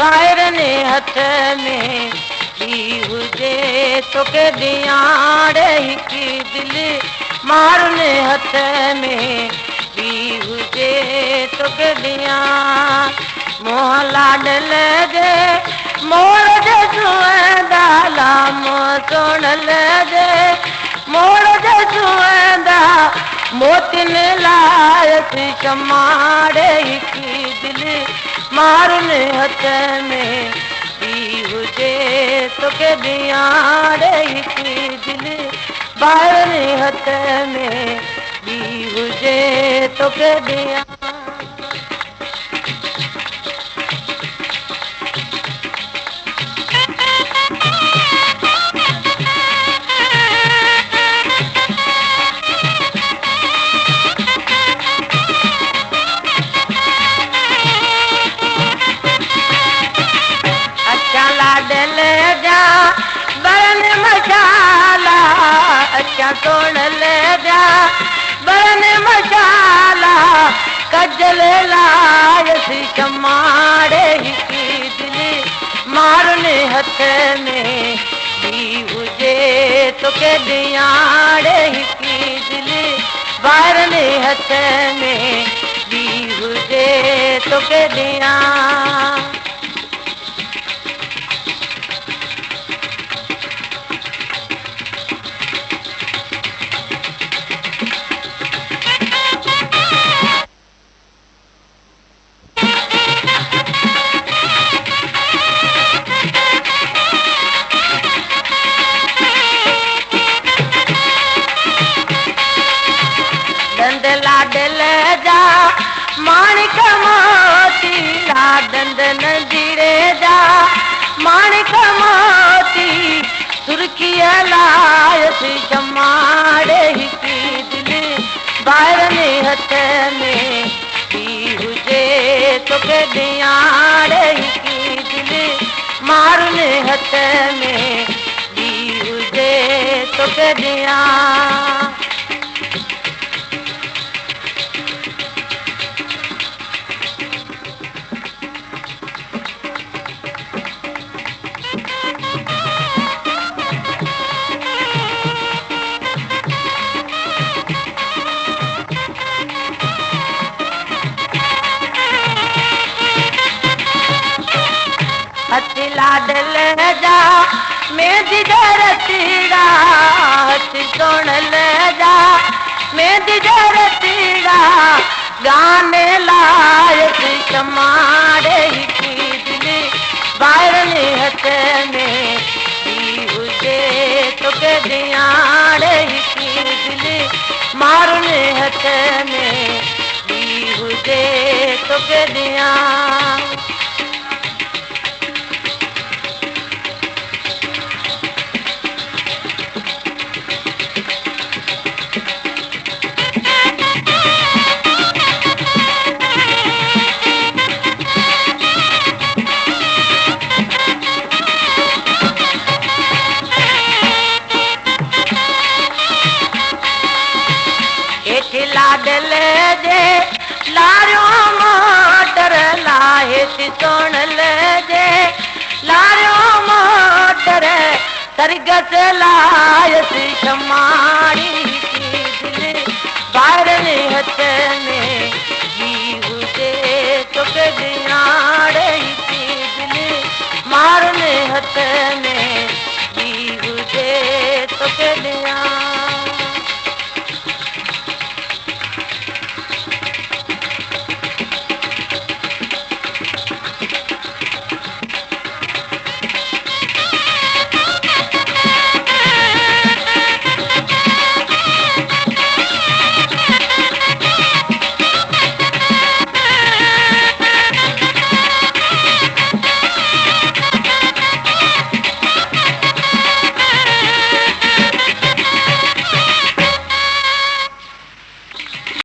ॿाहिरनि हथ में ॿी हुजे तोखे ॾियारे हिकु दिलि मारुनि हथ में ॿी हुजे तोखे ॾियां मोह लाडल जे मोर जे सुहंदा लामो सोनल जे मोर जे सुहंदा मोतियुनि लाइ शमाड़े हिकु दिलि मारुनि हथ में ॿी हुजे तोखे ॾियारे हिकु दिलि ॿाहिरनि हथ में ॿी हुजे तोखे ॾियां लाडल जा बरन मशाला अच्छा सोनल जा बरन मशाला कजल लायसी शमाड़े हिकु दिलि मारुनि हथ में ॿी हुजे तोखे ॾियारे हिकु दिलि ॿाहिरनि हथ में ॿी हुजे तोखे ॾियां लाडल जा माणिक मोती लाडंद नंढीरे जा माणिक मोती सुर्खीअ लाइ शमाड़े हिकु दिलि ॿाहिरनि हथ में ॿी हुजे तोखे ॾियारे हिकु दिलि मारुनि हथ में ॿी हुजे तोखे ॾियां हथ लाडल जा मेहंदी जा रतीड़ा हथ सोनल जा मेहंदी जा रतीड़ा गाने लाइ शमाड़े हिकु दिलि ॿाहिरनि हथ में ॿी हुजे तोखे ॾियारे हिकु दिलि मारुनि हथ में ॿी हुजे तोखे ॾियां लाडल जे लारियो मोटर लाहे सोनल जे लारियो मोटर सरगस लायसी शमाड़ी दिलि ॿाहिरनि हथ में